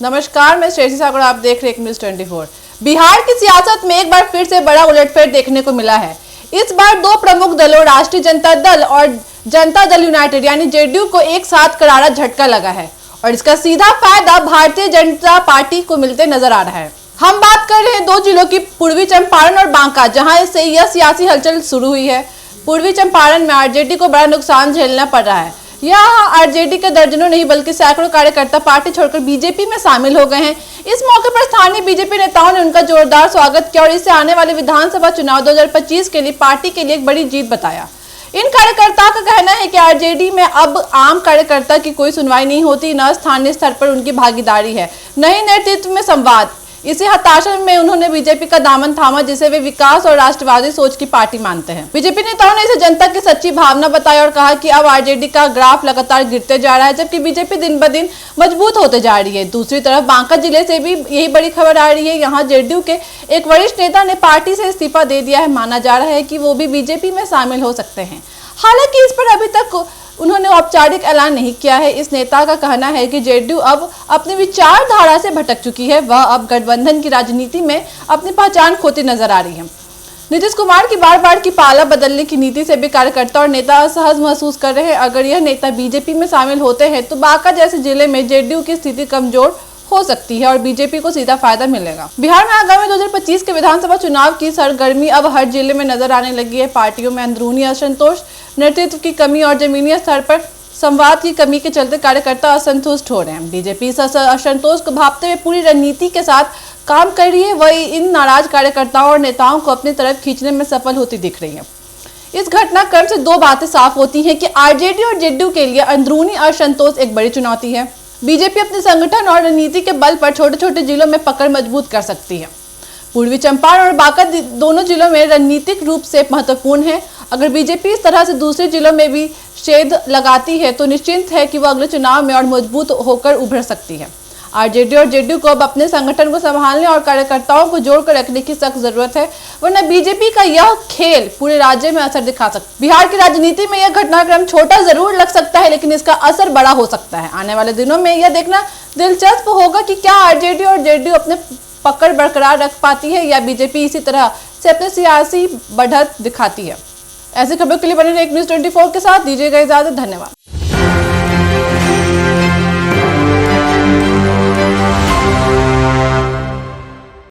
नमस्कार, मैं श्रेयसी सागर, आप देख रहे हैं न्यूज़ 24। बिहार की सियासत में एक बार फिर से बड़ा उलटफेर देखने को मिला है। इस बार दो प्रमुख दलों राष्ट्रीय जनता दल और जनता दल यूनाइटेड यानी जेडीयू को एक साथ करारा झटका लगा है और इसका सीधा फायदा भारतीय जनता पार्टी को मिलते नजर आ रहा है। हम बात कर रहे हैं दो जिलों की, पूर्वी चंपारण और बांका, जहां से यह सियासी हलचल शुरू हुई है। पूर्वी चंपारण में आरजेडी को बड़ा नुकसान झेलना पड़ रहा है। यहाँ आरजेडी के दर्जनों नहीं बल्कि सैकड़ों कार्यकर्ता पार्टी छोड़कर बीजेपी में शामिल हो गए हैं। इस मौके पर स्थानीय बीजेपी नेताओं ने उनका जोरदार स्वागत किया और इसे आने वाले विधानसभा चुनाव 2025 के लिए पार्टी के लिए एक बड़ी जीत बताया। इन कार्यकर्ताओं का कहना है कि आरजेडी में अब आम कार्यकर्ता की कोई सुनवाई नहीं होती, न स्थानीय स्तर पर उनकी भागीदारी है, न ही नेतृत्व में संवाद। इसी हताशा में उन्होंने बीजेपी का दामन थामा, जिसे वे विकास और राष्ट्रवादी सोच की पार्टी मानते हैं। बीजेपी नेताओं ने इसे जनता की सच्ची भावना बताया और कहा कि अब आरजेडी का ग्राफ लगातार गिरते जा रहा है, जबकि बीजेपी दिन ब दिन मजबूत होते जा रही है। दूसरी तरफ बांका जिले से भी यही बड़ी खबर आ रही है। यहाँ जेडीयू के एक वरिष्ठ नेता ने पार्टी से इस्तीफा दे दिया है। माना जा रहा है कि वो भी बीजेपी में शामिल हो सकते हैं। हालांकि इस पर अभी तक उन्होंने औपचारिक ऐलान नहीं किया है। इस नेता का कहना है कि जेडीयू अब अपनी विचारधारा से भटक चुकी है। वह अब गठबंधन की राजनीति में अपनी पहचान खोती नजर आ रही है। नीतीश कुमार की बार बार की पाला बदलने की नीति से भी कार्यकर्ता और नेता असहज महसूस कर रहे हैं। अगर यह नेता बीजेपी में शामिल होते हैं तो बांका जैसे जिले में जेडीयू की स्थिति कमजोर हो सकती है और बीजेपी को सीधा फायदा मिलेगा। बिहार में आगामी 2025 के विधानसभा चुनाव की सरगर्मी अब हर जिले में नजर आने लगी है। पार्टियों में अंदरूनी असंतोष, नेतृत्व की कमी और जमीनी स्तर पर संवाद की कमी के चलते कार्यकर्ता असंतुष्ट हो रहे हैं। बीजेपी इस असंतोष को भांपते हुए पूरी रणनीति के साथ काम कर रही है। वही इन नाराज कार्यकर्ताओं और नेताओं को अपनी तरफ खींचने में सफल होती दिख रही है। इस घटनाक्रम से दो बातें साफ होती हैं कि आरजेडी और जेडीयू के लिए अंदरूनी असंतोष एक बड़ी चुनौती है। बीजेपी अपने संगठन और रणनीति के बल पर छोटे छोटे जिलों में पकड़ मजबूत कर सकती है। पूर्वी चंपारण और बांका दोनों जिलों में रणनीतिक रूप से महत्वपूर्ण है। अगर बीजेपी इस तरह से दूसरे जिलों में भी छेद लगाती है तो निश्चित है कि वह अगले चुनाव में और मजबूत होकर उभर सकती है। आरजेडी और जेडीयू को अब अपने संगठन को संभालने और कार्यकर्ताओं को जोड़कर रखने की सख्त जरूरत है, वरना बीजेपी का यह खेल पूरे राज्य में असर दिखा सकता है। बिहार की राजनीति में यह घटनाक्रम छोटा जरूर लग सकता है, लेकिन इसका असर बड़ा हो सकता है। आने वाले दिनों में यह देखना दिलचस्प होगा कि क्या आरजेडी और जेडीयू अपने पकड़ बरकरार रख पाती है या बीजेपी इसी तरह से अपने सियासी बढ़त दिखाती है। ऐसी खबरों के लिए बने रहिए न्यूज़ 24 के साथ। दीजिएगा इजाजत। धन्यवाद।